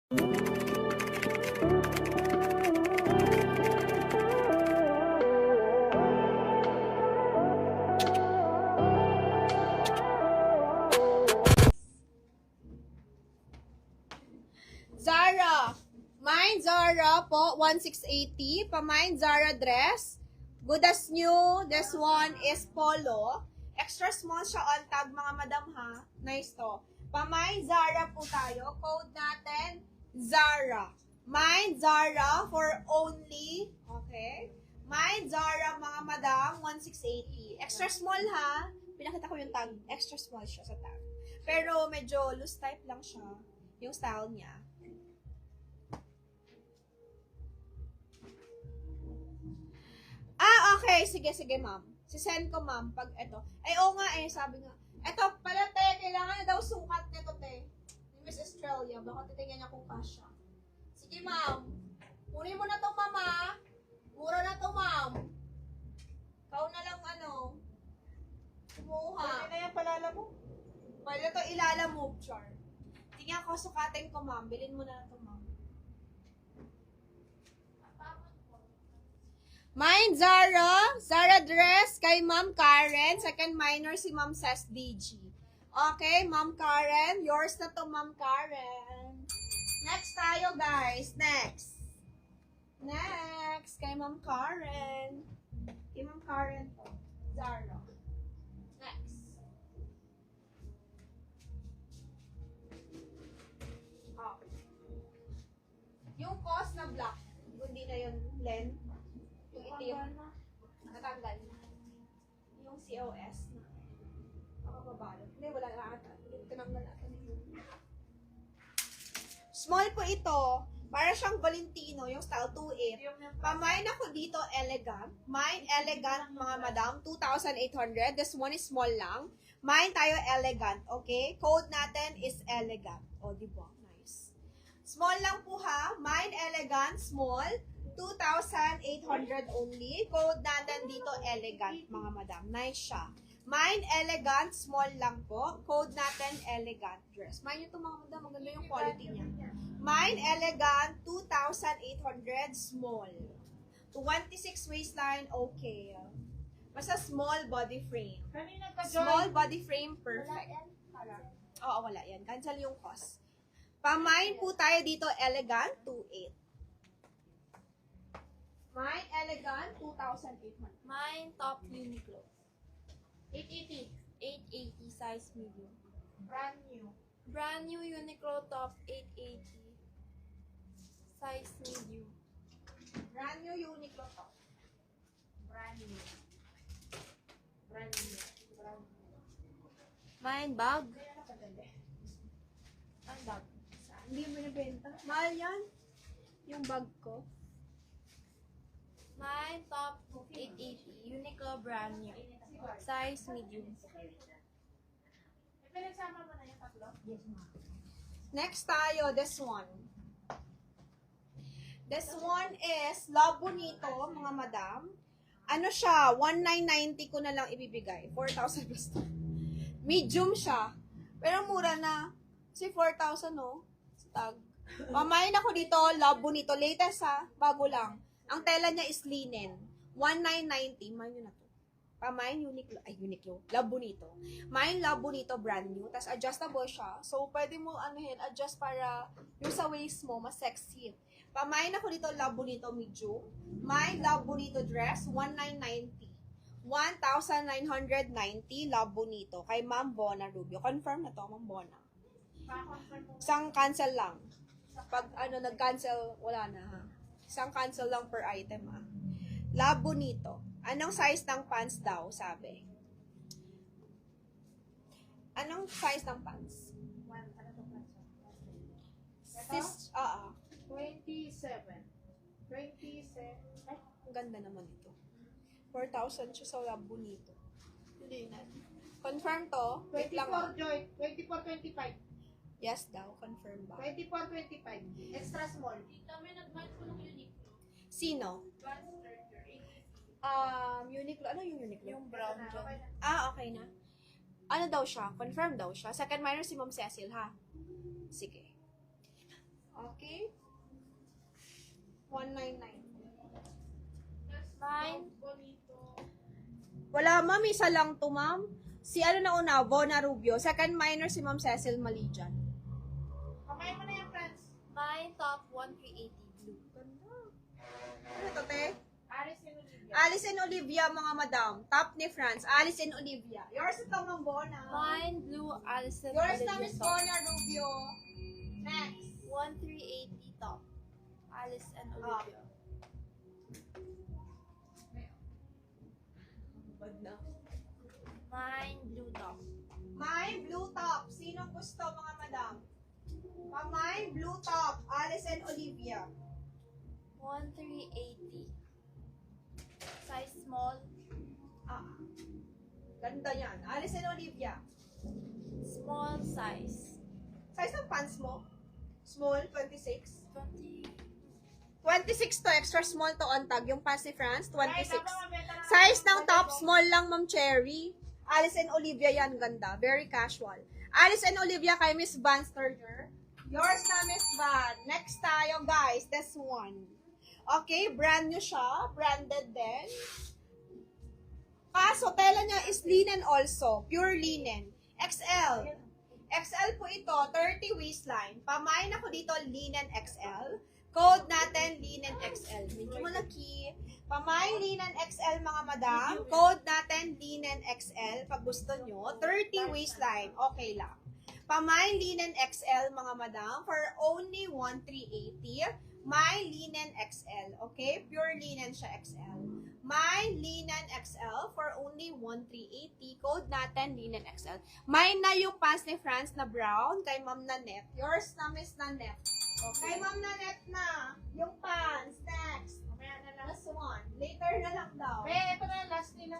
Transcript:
Zara. Mine Zara po, 1680. Pa-mine Zara dress. Good as new. This one is polo. Extra small siya on tag, mga madam ha. Nice to. Pa-mine Zara po tayo. Code natin, Zara. Mine Zara for only, okay? Mine Zara, mga madam, 1680. Extra small ha. Pinakita ko yung tag. Extra small siya sa tag. Pero medyo loose type lang siya. Yung style niya. Okay. Sige, ma'am. Si-send ko, ma'am, pag eto. Ay, oo nga eh, sabi nga. Eto, pala, te, kailangan na daw sukat nito, te. Ni Miss Australia, baka titingnan niya kung kasha. Sige, ma'am. Kunin mo na to, mama. Mura na to, ma'am. Ikaw na lang, kumuha. Pwede na yan, palala mo. Pwede to ilalamove, char. Tingnan ko, sukatin ko, ma'am. Bilhin mo na to, ma'am. Mine, Zara dress kay Ma'am Karen. Second minor si Ma'am Ses DG. Okay, Ma'am Karen. Yours na to, Ma'am Karen. Next tayo, guys. Next. Kay Ma'am Karen. Kay Ma'am Karen to. Zara. Next. Okay. Yung cost na black. Hindi na yun, Len. Yung itim. Natanggal na. Yung COS na. Makababalot. Hindi, wala na ata. Tinanggal natin. Small po ito. Para siyang Valentino, yung style 2.8. Pamain ako dito, elegant. Mine elegant, mga madam. 2,800. This one is small lang. Mine tayo, elegant. Okay? Code natin is elegant. O, diba? Nice. Small lang po ha. Mine elegant, small. 2,800 only. Code natin dito, elegant, mga madam. Nice siya. Mine, elegant, small lang po. Code natin, elegant dress. Mine ito, mga madam. Maganda yung quality niya. Mine, elegant, 2,800, small. 26 waistline, okay. Basta small body frame. Small body frame, perfect. Oo, wala yan. Cancel yung cost. Pa-mine po tayo dito, elegant, 2,800. Mine, elegant, 2,800. Mine, top Uniqlo. 880. 880, size medium. Brand new. Brand new Uniqlo top, 880. Size medium. Brand new Uniqlo to. Brand new. Brand new. Brand new. Mine, bag. Ang bag. Hindi mo nabenta. Mahal yan. Yung bag ko. Mine, top 880. Uniqlo, brand new. Size medium. Pinagsama mo na yung tatlo? Yes, ma'am. Next tayo, this one. This one is Love Bonito, mga madam. Ano siya? 1,990 ko na lang ibibigay. 4,000 plus. Medium siya. Pero mura na. Si 4,000, no? Sa tag. Pamain ako dito, Love Bonito. Latest ha. Bago lang. Ang tela niya is linen. 1,990. Mine yun na to. Pamain Uniqlo. Ay, Uniqlo. Love Bonito. Mine Love Bonito brand new. Tapos adjustable siya. So, pwede mo adjust para yung sa waist mo, mas sexy. Pamain ako dito, Love Bonito medium. Mine Love Bonito dress, 1,990. 1,990 Love Bonito. Kay Ma'am Bona Rubio. Confirm na to, Ma'am Bona. Isang cancel lang. Pag nag-cancel, wala na ha. Isang cancel lang per item ha. Love Bonito. Anong size ng pants daw, sabi? Anong size ng pants? Sis, 27. 27. Ay, ang ganda naman ito. 4,000 siya sa Love Bonito. Hindi na. Confirm to? Wait lang. 24 Joy. 24-25. Yes daw, confirm ba? 24-25. Extra small. Kami nag-match ko ng Uniqlo. Sino? Uniqlo. Ano yung Uniqlo? Yung brown dyan. Okay na. Ano daw siya? Confirm daw siya. Second minor si Ma'am Cecil, ha? Sige. Okay. Wala, ma'am. Isa lang to, ma'am. Si ano na una, Bona Rubio. Second minor si Ma'am Cecil Malijan. Kamay mo na yung friends. Mine top 1380 blue. Ganda. Ano to, te? Alice and Olivia. Alice and Olivia, mga madam. Top ni France. Alice and Olivia. Yours ito, Ma'am Bona. Mine blue Alison Yours na, Olivia Miss top. Bona Rubio. Next. 1380 top. Alice and Olivia. Mine blue top. My blue top. Sinong gusto, mga madam? My blue top. Alice and Olivia. 1380. Size small. Ah. Ganda yan. Alice and Olivia. Small size. Size ng pants mo? Small, 26. 20. 26 to, extra small to on tag. Yung pants ni France, 26. Ay, dapat mabenta na- Size ng top, small lang, Ma'am Cherry. Alice and Olivia yan, ganda. Very casual. Alice and Olivia kay Miss Van Sturger. Yours na, Miss Van. Next tayo, guys. This one. Okay, brand new siya. Branded din. Kaso, tela niya is linen also. Pure linen. XL. XL po ito, 30 waistline. Pamain ako dito, linen XL. Code natin, linen XL. Medyo malaki. Pamain linen XL, mga madam. Code natin, linen XL. Pag gusto nyo, 30 waistline. Okay lang. Pamain linen XL, mga madam, for only 1380. My linen XL. Okay? Pure linen siya XL. My linen XL for only 1380. Code natin, linen XL. Mine na yung pants ni France na brown kay Ma'am Nanette. Yours na, Miss Nanette. Kay Ma'am Nanette na. Yung pants. Next. Mamaya na lang. Last one. Later na lang daw. Ito na, last nila.